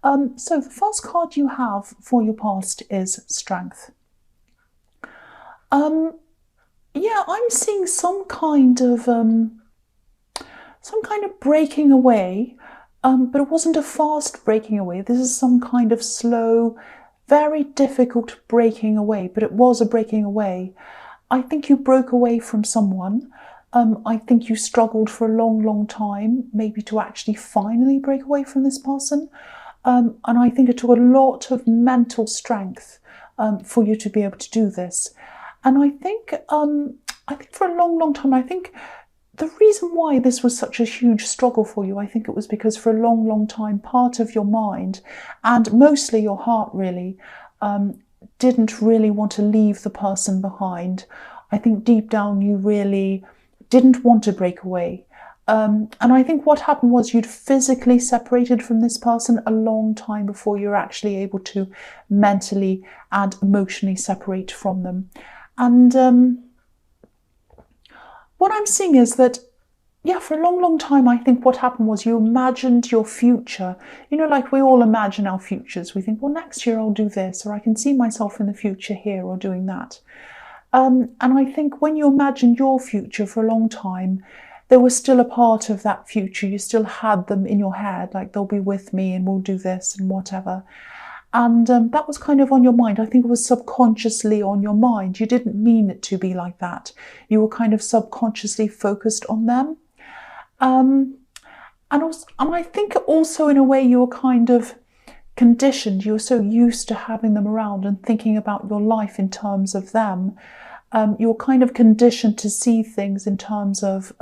So the first card you have for your past is Strength. Yeah, I'm seeing some kind of breaking away, but it wasn't a fast breaking away. This is some kind of slow, very difficult breaking away, but it was a breaking away. I think you broke away from someone. I think you struggled for a long, long time, maybe to actually finally break away from this person. And I think it took a lot of mental strength for you to be able to do this. And I think for a long, long time, I think the reason why this was such a huge struggle for you, I think it was because for a long, long time, part of your mind, and mostly your heart really, didn't really want to leave the person behind. I think deep down you really didn't want to break away. And I think what happened was you'd physically separated from this person a long time before you were actually able to mentally and emotionally separate from them. And what I'm seeing is that, yeah, for a long, long time, I think what happened was you imagined your future. You know, like we all imagine our futures. We think, well, next year I'll do this, or I can see myself in the future here or doing that. And I think when you imagined your future for a long time, there was still a part of that future. You still had them in your head, like they'll be with me and we'll do this and whatever. And that was kind of on your mind. I think it was subconsciously on your mind. You didn't mean it to be like that. You were kind of subconsciously focused on them. And I think also in a way you were kind of conditioned. You were so used to having them around and thinking about your life in terms of them. You were kind of conditioned to see things in terms of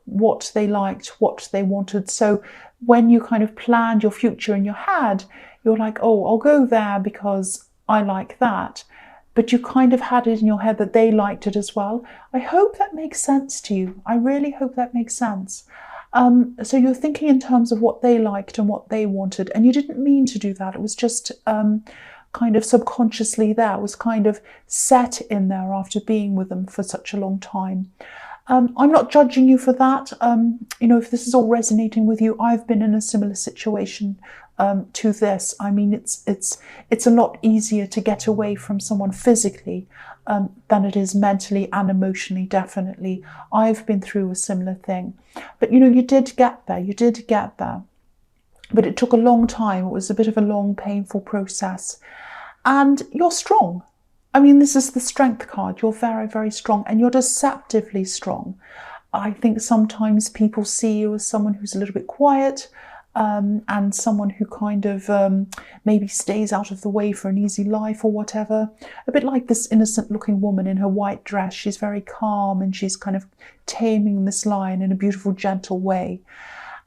what they liked, what they wanted. So when you kind of planned your future in your head, you're like, oh, I'll go there because I like that. But you kind of had it in your head that they liked it as well. I hope that makes sense to you. I really hope that makes sense. So you're thinking in terms of what they liked and what they wanted, and you didn't mean to do that. It was just kind of subconsciously there. It was kind of set in there after being with them for such a long time. I'm not judging you for that. You know, if this is all resonating with you, I've been in a similar situation to this. I mean, it's a lot easier to get away from someone physically than it is mentally and emotionally, definitely. I've been through a similar thing. But, you know, you did get there. You did get there. But it took a long time. It was a bit of a long, painful process. And you're strong. I mean, this is the Strength card. You're very, very strong, and you're deceptively strong. I think sometimes people see you as someone who's a little bit quiet, and someone who kind of maybe stays out of the way for an easy life or whatever. A bit like this innocent looking woman in her white dress. She's very calm and she's kind of taming this lion in a beautiful, gentle way.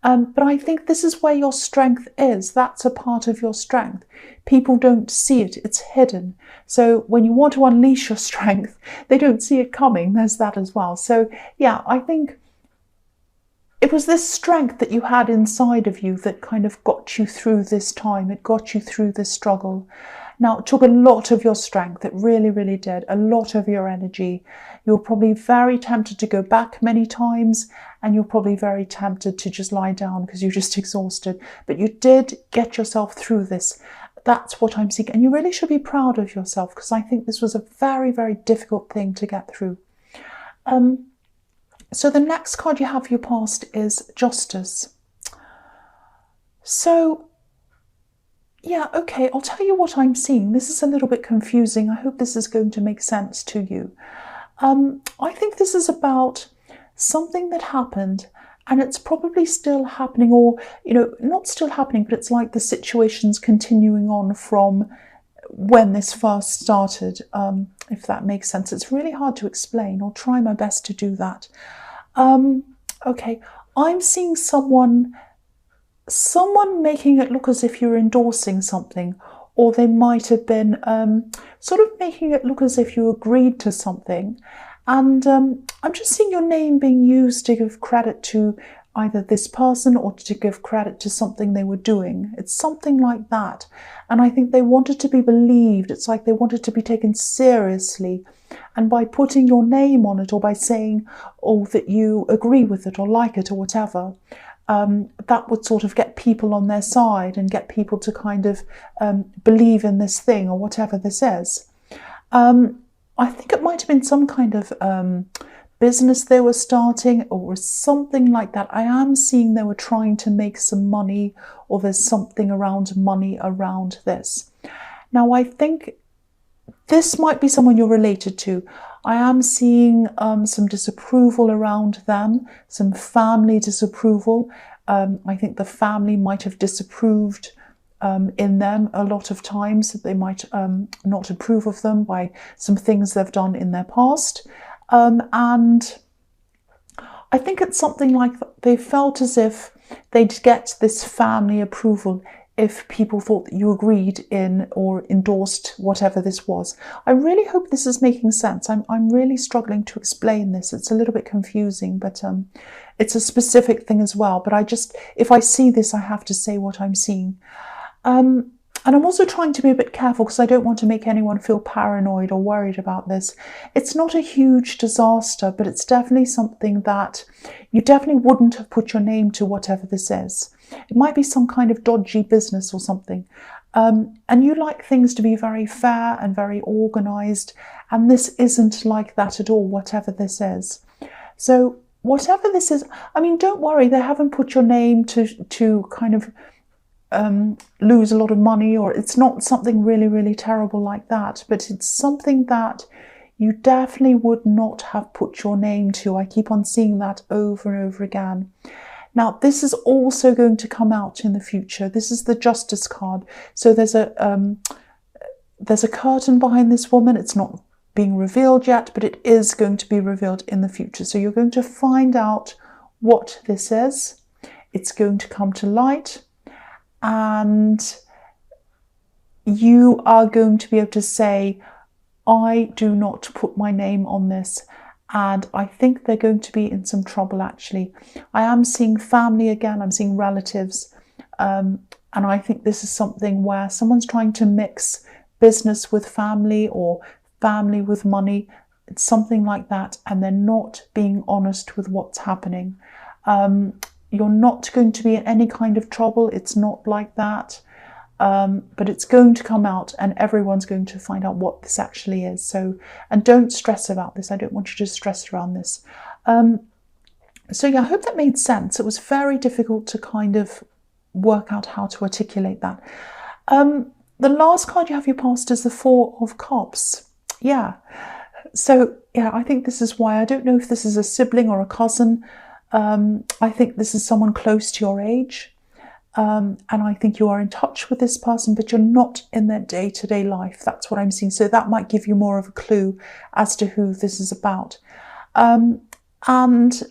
But I think this is where your strength is. That's a part of your strength. People don't see it. It's hidden. So when you want to unleash your strength, they don't see it coming. There's that as well. So yeah, I think it was this strength that you had inside of you that kind of got you through this time. It got you through this struggle. Now, it took a lot of your strength. It really, really did. A lot of your energy. You were probably very tempted to go back many times, and you're probably very tempted to just lie down because you're just exhausted. But you did get yourself through this. That's what I'm seeing. And you really should be proud of yourself, because I think this was a very, very difficult thing to get through. So the next card you have for your past is Justice. So yeah, okay, I'll tell you what I'm seeing. This is a little bit confusing. I hope this is going to make sense to you. I think this is about something that happened, and it's probably still happening, or, you know, not still happening, but it's like the situation's continuing on from when this first started, if that makes sense. It's really hard to explain. I'll try my best to do that. Okay, I'm seeing someone making it look as if you're endorsing something, or they might have been sort of making it look as if you agreed to something. And I'm just seeing your name being used to give credit to either this person or to give credit to something they were doing. It's something like that. And I think they wanted to be believed. It's like they wanted to be taken seriously. And by putting your name on it, or by saying, oh, that you agree with it or like it or whatever, that would sort of get people on their side and get people to kind of believe in this thing or whatever this is. I think it might have been some kind of business they were starting or something like that. I am seeing they were trying to make some money, or there's something around money around this. Now, I think this might be someone you're related to. I am seeing some disapproval around them, some family disapproval. I think the family might have disapproved in them a lot of times. They might not approve of them by some things they've done in their past. And I think it's something like they felt as if they'd get this family approval if people thought that you agreed in or endorsed whatever this was. I really hope this is making sense. I'm really struggling to explain this. It's a little bit confusing, but it's a specific thing as well. But if I see this, I have to say what I'm seeing. And I'm also trying to be a bit careful because I don't want to make anyone feel paranoid or worried about this. It's not a huge disaster, but it's definitely something that you definitely wouldn't have put your name to, whatever this is. It might be some kind of dodgy business or something. And you like things to be very fair and very organised, and this isn't like that at all, whatever this is. So whatever this is, I mean, don't worry, they haven't put your name to kind of lose a lot of money, or it's not something really, really terrible like that, but it's something that you definitely would not have put your name to. I keep on seeing that over and over again. Now, this is also going to come out in the future. This is the Justice card. So there's a curtain behind this woman. It's not being revealed yet, but it is going to be revealed in the future. So you're going to find out what this is. It's going to come to light, and you are going to be able to say, I do not put my name on this. And I think they're going to be in some trouble, actually. I am seeing family again. I'm seeing relatives. And I think this is something where someone's trying to mix business with family or family with money. It's something like that. And they're not being honest with what's happening. You're not going to be in any kind of trouble. It's not like that. But it's going to come out, and everyone's going to find out what this actually is. So, and don't stress about this. I don't want you to stress around this. So yeah, I hope that made sense. It was very difficult to kind of work out how to articulate that. The last card you have your past is the Four of Cups. Yeah. So yeah, I think this is why. I don't know if this is a sibling or a cousin. I think this is someone close to your age. And I think you are in touch with this person, but you're not in their day-to-day life. That's what I'm seeing. So that might give you more of a clue as to who this is about. And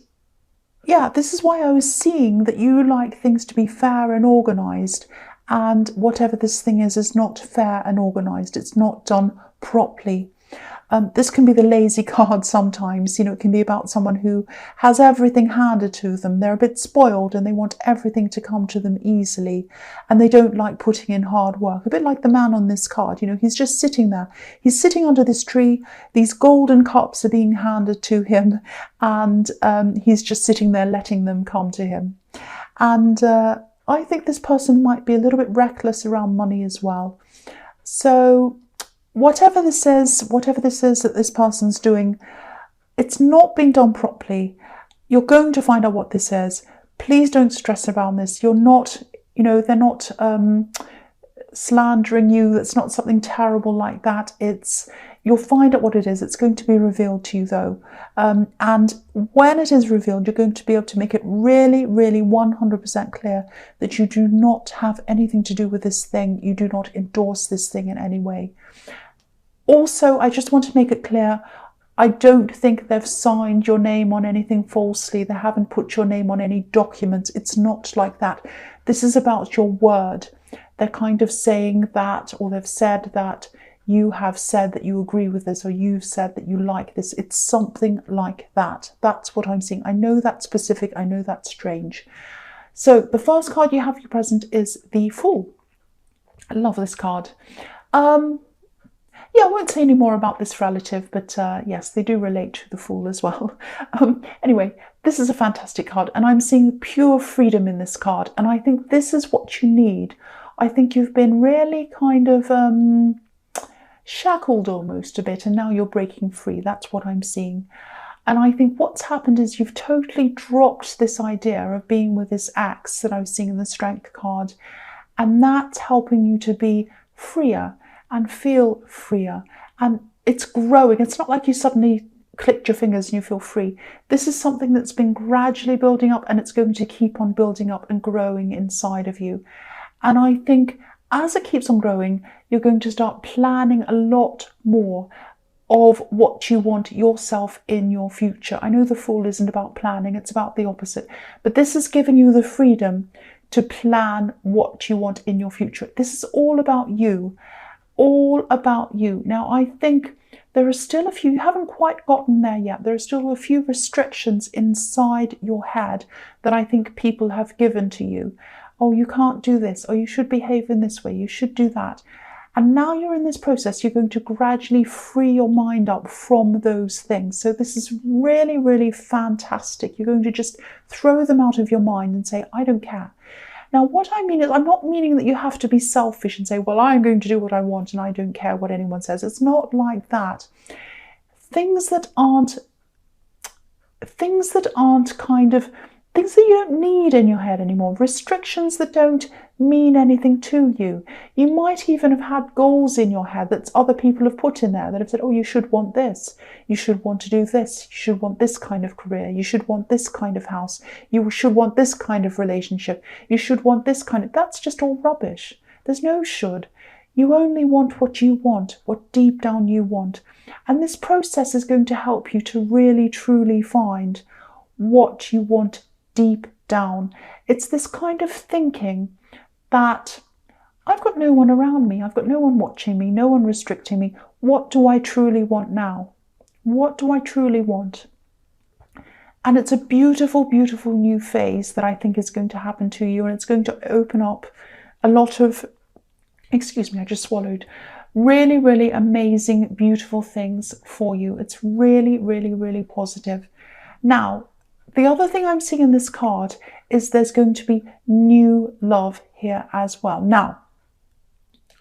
yeah, this is why I was seeing that you like things to be fair and organised. And whatever this thing is not fair and organised. It's not done properly. This can be the lazy card sometimes. You know, it can be about someone who has everything handed to them. They're a bit spoiled and they want everything to come to them easily. And they don't like putting in hard work. A bit like the man on this card. You know, he's just sitting there. He's sitting under this tree. These golden cups are being handed to him. And he's just sitting there letting them come to him. And I think this person might be a little bit reckless around money as well. So whatever this is that this person's doing, it's not being done properly. You're going to find out what this is. Please don't stress about this. You're not, you know, they're not slandering you. It's not something terrible like that. You'll find out what it is. It's going to be revealed to you though. And when it is revealed, you're going to be able to make it really, really 100% clear that you do not have anything to do with this thing. You do not endorse this thing in any way. Also, I just want to make it clear, I don't think they've signed your name on anything falsely. They haven't put your name on any documents. It's not like that. This is about your word. They're kind of saying that, or they've said that you have said that you agree with this, or you've said that you like this. It's something like that. That's what I'm seeing. I know that's specific. I know that's strange. So the first card you have your present is the Fool. I love this card. Yeah, I won't say any more about this relative, but yes, they do relate to the Fool as well. Anyway, this is a fantastic card, and I'm seeing pure freedom in this card, and I think this is what you need. I think you've been really kind of shackled almost a bit, and now you're breaking free. That's what I'm seeing. And I think what's happened is you've totally dropped this idea of being with this axe that I was seeing in the Strength card, and that's helping you to be freer and feel freer. And it's growing. It's not like you suddenly clicked your fingers and you feel free. This is something that's been gradually building up, and it's going to keep on building up and growing inside of you. And I think as it keeps on growing, you're going to start planning a lot more of what you want yourself in your future. I know the Fool isn't about planning, it's about the opposite. But this has given you the freedom to plan what you want in your future. This is all about you. All about you. Now, I think there are still a few, you haven't quite gotten there yet. There are still a few restrictions inside your head that I think people have given to you. Oh, you can't do this, or you should behave in this way, you should do that. And now you're in this process, you're going to gradually free your mind up from those things. So this is really, really fantastic. You're going to just throw them out of your mind and say, I don't care. Now, what I mean is, I'm not meaning that you have to be selfish and say, well, I'm going to do what I want and I don't care what anyone says. It's not like that. Things that aren't kind of, things that you don't need in your head anymore, restrictions that don't mean anything to you. You might even have had goals in your head that other people have put in there that have said, oh, you should want this, you should want to do this, you should want this kind of career, you should want this kind of house, you should want this kind of relationship, you should want this kind of, that's just all rubbish. There's no should. You only want what you want, what deep down you want. And this process is going to help you to really, truly find what you want deep down. It's this kind of thinking that I've got no one around me, I've got no one watching me, no one restricting me. What do I truly want now? What do I truly want? And it's a beautiful, beautiful new phase that I think is going to happen to you, and it's going to open up a lot of, excuse me, I just swallowed, really, really amazing, beautiful things for you. It's really, really, really positive. Now, the other thing I'm seeing in this card is there's going to be new love here as well. Now,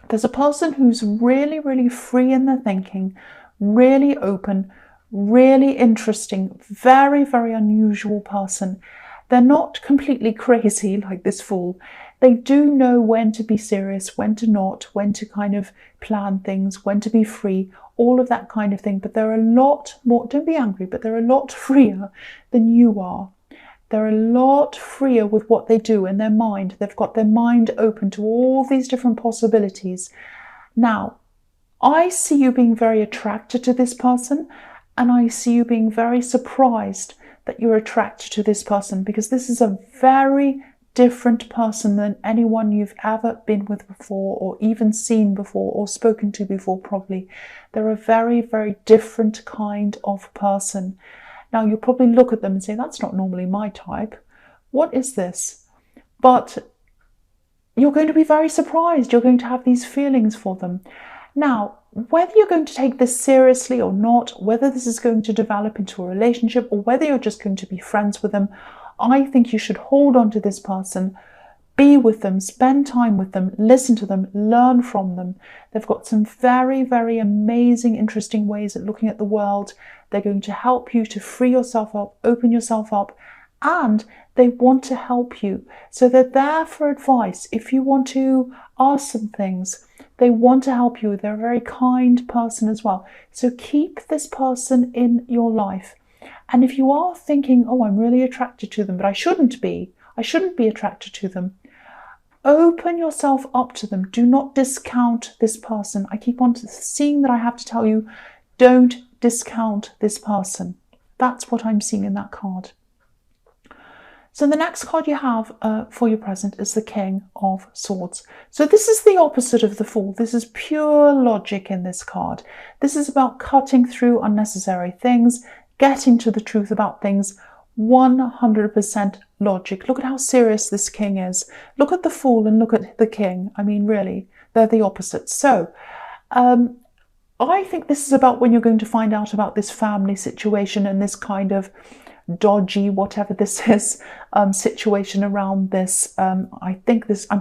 there's a person who's really, really free in their thinking, really open, really interesting, very, very unusual person. They're not completely crazy like this Fool. They do know when to be serious, when to not, when to kind of plan things, when to be free, all of that kind of thing. But they're a lot more, don't be angry, but they're a lot freer than you are. They're a lot freer with what they do in their mind. They've got their mind open to all these different possibilities. Now, I see you being very attracted to this person, and I see you being very surprised that you're attracted to this person, because this is a very different person than anyone you've ever been with before, or even seen before, or spoken to before probably. They're a very, very different kind of person. Now, you'll probably look at them and say, that's not normally my type. What is this? But you're going to be very surprised. You're going to have these feelings for them. Now, whether you're going to take this seriously or not, whether this is going to develop into a relationship, or whether you're just going to be friends with them, I think you should hold on to this person, be with them, spend time with them, listen to them, learn from them. They've got some very, very amazing, interesting ways at looking at the world. They're going to help you to free yourself up, open yourself up, and they want to help you. So they're there for advice. If you want to ask some things, they want to help you. They're a very kind person as well. So keep this person in your life. And if you are thinking, oh, I'm really attracted to them, but I shouldn't be attracted to them, open yourself up to them. Do not discount this person. I keep on seeing that I have to tell you, don't discount this person. That's what I'm seeing in that card. So the next card you have for your present is the King of Swords. So this is the opposite of the Fool. This is pure logic in this card. This is about cutting through unnecessary things, getting to the truth about things, 100% logic. Look at how serious this King is. Look at the Fool and look at the King. I mean, really, they're the opposites. So I think this is about when you're going to find out about this family situation and this kind of dodgy, whatever this is, situation around this. I'm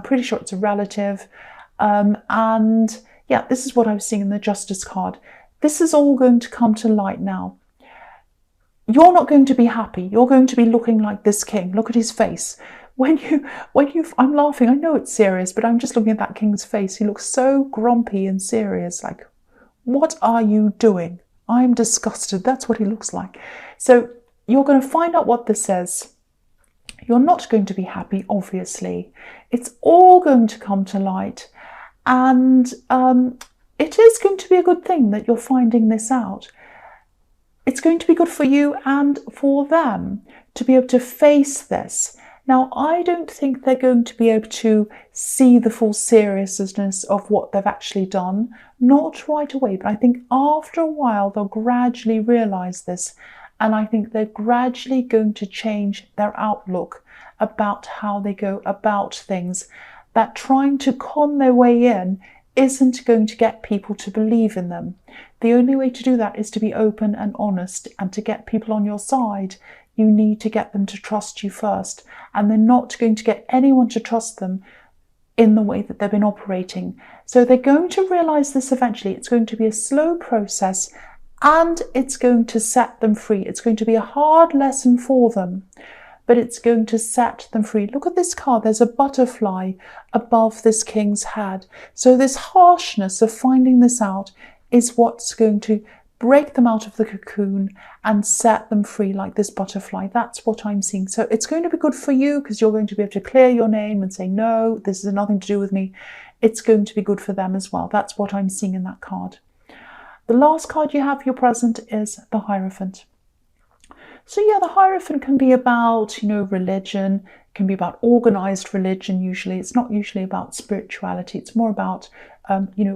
pretty sure it's a relative. And yeah, this is what I was seeing in the Justice card. This is all going to come to light now. You're not going to be happy. You're going to be looking like this king. Look at his face. I'm laughing. I know it's serious, but I'm just looking at that king's face. He looks so grumpy and serious. Like, what are you doing? I'm disgusted. That's what he looks like. So you're going to find out what this says. You're not going to be happy, obviously. It's all going to come to light. And it is going to be a good thing that you're finding this out. It's going to be good for you and for them to be able to face this. Now, I don't think they're going to be able to see the full seriousness of what they've actually done. Not right away, but I think after a while they'll gradually realise this. And I think they're gradually going to change their outlook about how they go about things. That trying to con their way in isn't going to get people to believe in them. The only way to do that is to be open and honest, and to get people on your side, you need to get them to trust you first. And they're not going to get anyone to trust them in the way that they've been operating. So they're going to realise this eventually. It's going to be a slow process, and it's going to set them free. It's going to be a hard lesson for them, but it's going to set them free. Look at this card. There's a butterfly above this king's head. So this harshness of finding this out is what's going to break them out of the cocoon and set them free like this butterfly. That's what I'm seeing. So it's going to be good for you because you're going to be able to clear your name and say, no, this has nothing to do with me. It's going to be good for them as well. That's what I'm seeing in that card. The last card you have, your present, is the Hierophant. So yeah, the Hierophant can be about, religion. It can be about organized religion usually. It's not usually about spirituality. It's more about,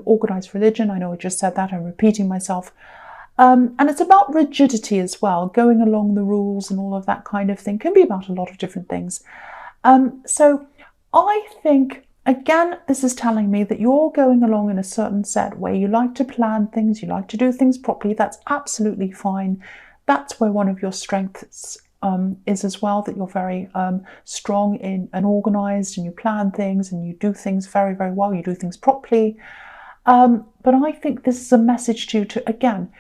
organized religion. I know I just said that. I'm repeating myself. And it's about rigidity as well, going along the rules and all of that kind of thing. Can be about a lot of different things. So I think, again, this is telling me that you're going along in a certain set way. You like to plan things. You like to do things properly. That's absolutely fine. That's where one of your strengths is as well, that you're very strong in and organized, and you plan things and you do things very, very well. You do things properly. But I think this is a message to you to, again,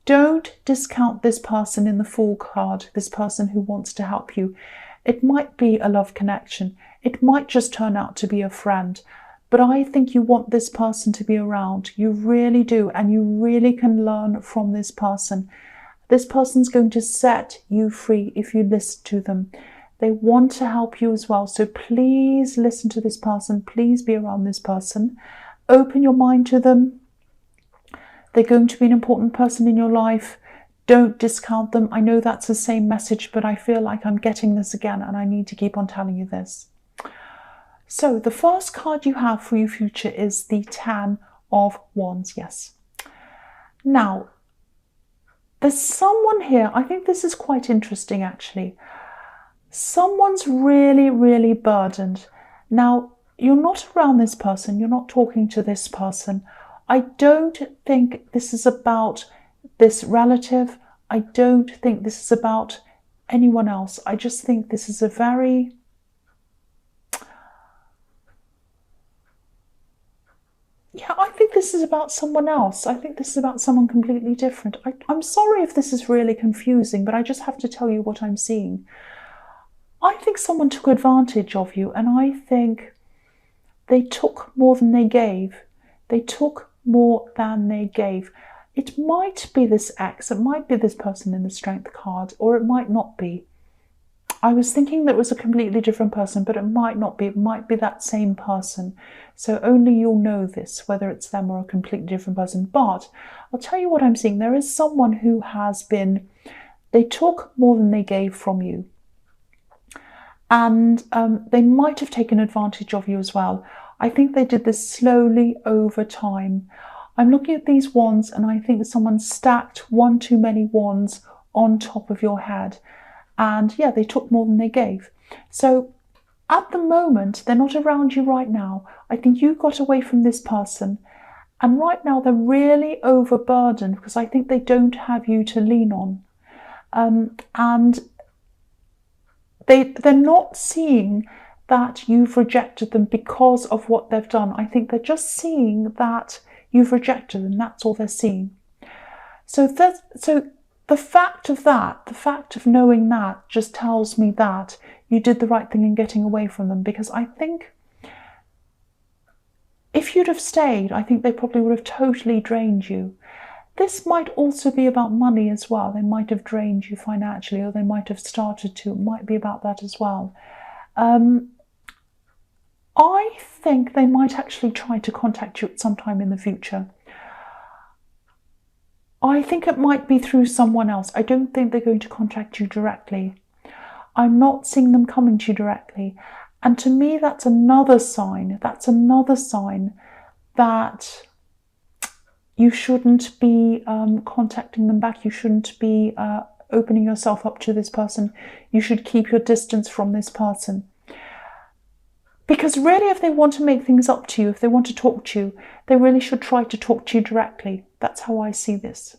don't discount this person in the Fool card, this person who wants to help you. It might be a love connection. It might just turn out to be a friend. But I think you want this person to be around. You really do. And you really can learn from this person. This person's going to set you free if you listen to them. They want to help you as well. So please listen to this person. Please be around this person. Open your mind to them. They're going to be an important person in your life. Don't discount them. I know that's the same message, but I feel like I'm getting this again and I need to keep on telling you this. So the first card you have for your future is the Ten of Wands. Yes. Now, there's someone here. I think this is quite interesting, actually. Someone's really, really burdened. Now, you're not around this person. You're not talking to this person. I don't think this is about this relative. I don't think this is about anyone else. I just think this is a very... Yeah, I think this is about someone else. I think this is about someone completely different. I'm sorry if this is really confusing, but I just have to tell you what I'm seeing. I think someone took advantage of you, and I think they took more than they gave. They took more than they gave. It might be this ex, it might be this person in the Strength card, or it might not be. I was thinking that it was a completely different person, but it might not be. It might be that same person. So only you'll know this, whether it's them or a completely different person. But I'll tell you what I'm seeing. There is someone who has been, they took more than they gave from you. And they might have taken advantage of you as well. I think they did this slowly over time. I'm looking at these wands and I think someone stacked one too many wands on top of your head. And yeah, they took more than they gave. So at the moment, they're not around you right now. I think you got away from this person. And right now they're really overburdened because I think they don't have you to lean on. And they're not seeing that you've rejected them because of what they've done. I think they're just seeing that you've rejected them. That's all they're seeing. So the fact of knowing that just tells me that you did the right thing in getting away from them, because I think if you'd have stayed, I think they probably would have totally drained you. This might also be about money as well. They might have drained you financially, or they might have started to. It might be about that as well. I think they might actually try to contact you at some time in the future. I think it might be through someone else. I don't think they're going to contact you directly. I'm not seeing them coming to you directly. And to me, that's another sign. That's another sign that you shouldn't be contacting them back. You shouldn't be opening yourself up to this person. You should keep your distance from this person. Because really, if they want to make things up to you, if they want to talk to you, they really should try to talk to you directly. That's how I see this.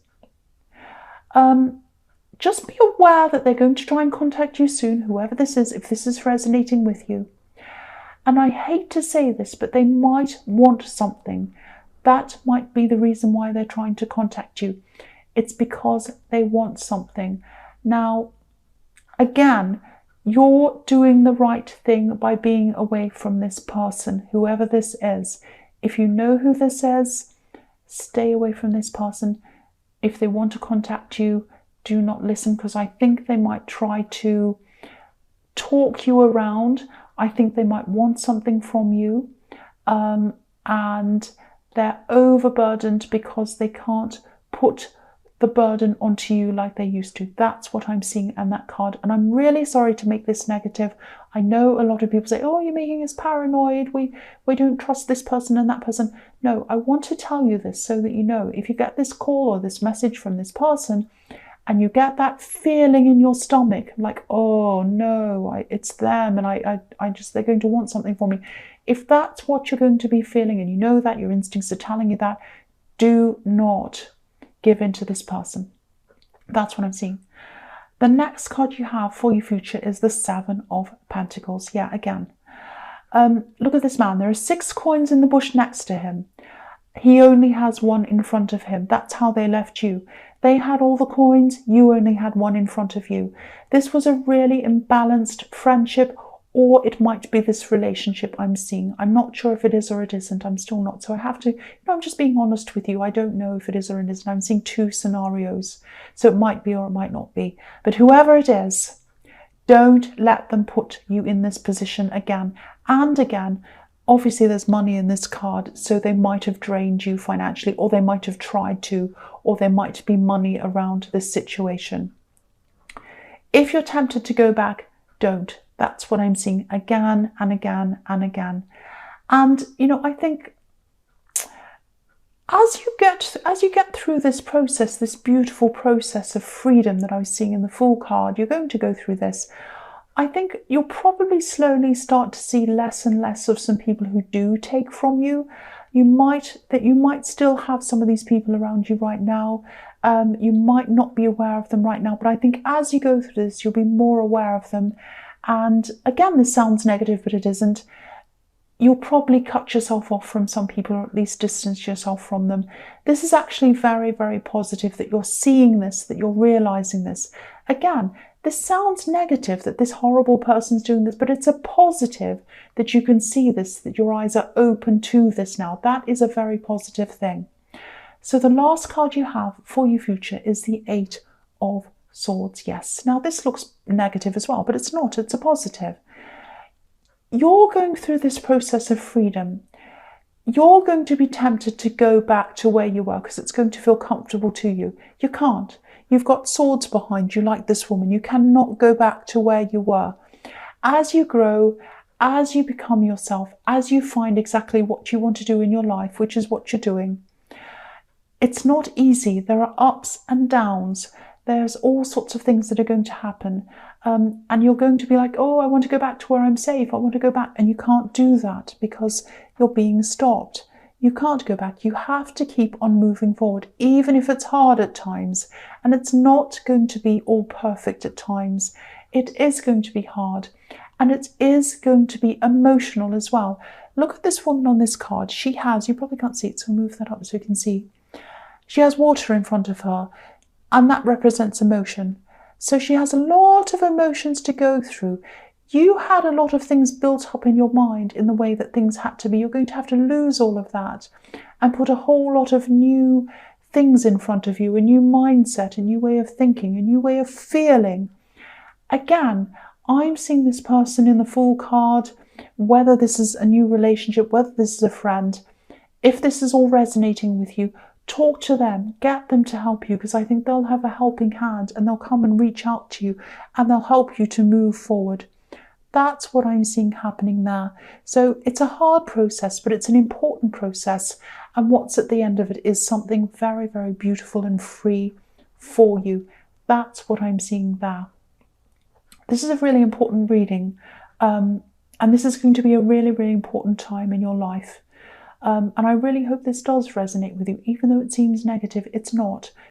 Just be aware that they're going to try and contact you soon, whoever this is, if this is resonating with you. And I hate to say this, but they might want something. That might be the reason why they're trying to contact you. It's because they want something. Now, again, you're doing the right thing by being away from this person, whoever this is. If you know who this is, stay away from this person. If they want to contact you, do not listen, because I think they might try to talk you around. I think they might want something from you, and they're overburdened because they can't put the burden onto you like they used to. That's what I'm seeing in that card. And I'm really sorry to make this negative. I know a lot of people say, oh, you're making us paranoid. We don't trust this person and that person. No, I want to tell you this so that you know, if you get this call or this message from this person and you get that feeling in your stomach, like, oh no, it's them, and I just, they're going to want something from me. If that's what you're going to be feeling, and you know that your instincts are telling you that, do not give in to this person. That's what I'm seeing. The next card you have for your future is the Seven of Pentacles. Yeah, again. Look at this man. There are 6 coins in the bush next to him. He only has 1 in front of him. That's how they left you. They had all the coins. You only had 1 in front of you. This was a really imbalanced friendship, or it might be this relationship I'm seeing. I'm not sure if it is or it isn't. I'm still not. So I have to, I'm just being honest with you. I don't know if it is or it isn't. I'm seeing 2 scenarios. So it might be or it might not be. But whoever it is, don't let them put you in this position again and again. Obviously, there's money in this card, so they might have drained you financially, or they might have tried to, or there might be money around this situation. If you're tempted to go back, don't. That's what I'm seeing again and again and again. And, you know, I think as you get through this process, this beautiful process of freedom that I was seeing in the Fool card, you're going to go through this. I think you'll probably slowly start to see less and less of some people who do take from you. You might still have some of these people around you right now. You might not be aware of them right now, but I think as you go through this, you'll be more aware of them. And again, this sounds negative, but it isn't. You'll probably cut yourself off from some people, or at least distance yourself from them. This is actually very, very positive that you're seeing this, that you're realizing this. Again, this sounds negative that this horrible person's doing this, but it's a positive that you can see this, that your eyes are open to this now. That is a very positive thing. So the last card you have for your future is the 8 of Swords. Yes. Now this looks negative as well, but it's not. It's a positive. You're going through this process of freedom. You're going to be tempted to go back to where you were because it's going to feel comfortable to you. You can't. You've got swords behind you like this woman. You cannot go back to where you were. As you grow, as you become yourself, as you find exactly what you want to do in your life, which is what you're doing, it's not easy. There are ups and downs. There's all sorts of things that are going to happen. And you're going to be like, oh, I want to go back to where I'm safe. I want to go back. And you can't do that because you're being stopped. You can't go back. You have to keep on moving forward, even if it's hard at times. And it's not going to be all perfect at times. It is going to be hard, and it is going to be emotional as well. Look at this woman on this card. She has, you probably can't see it, so I'll move that up so you can see. She has water in front of her, and that represents emotion. So she has a lot of emotions to go through. You had a lot of things built up in your mind in the way that things had to be. You're going to have to lose all of that and put a whole lot of new things in front of you, a new mindset, a new way of thinking, a new way of feeling. Again, I'm seeing this person in the Fool card, whether this is a new relationship, whether this is a friend. If this is all resonating with you, talk to them, get them to help you, because I think they'll have a helping hand and they'll come and reach out to you and they'll help you to move forward. That's what I'm seeing happening there. So it's a hard process, but it's an important process. And what's at the end of it is something very, very beautiful and free for you. That's what I'm seeing there. This is a really important reading. And this is going to be a really, really important time in your life. And I really hope this does resonate with you. Even though it seems negative, it's not.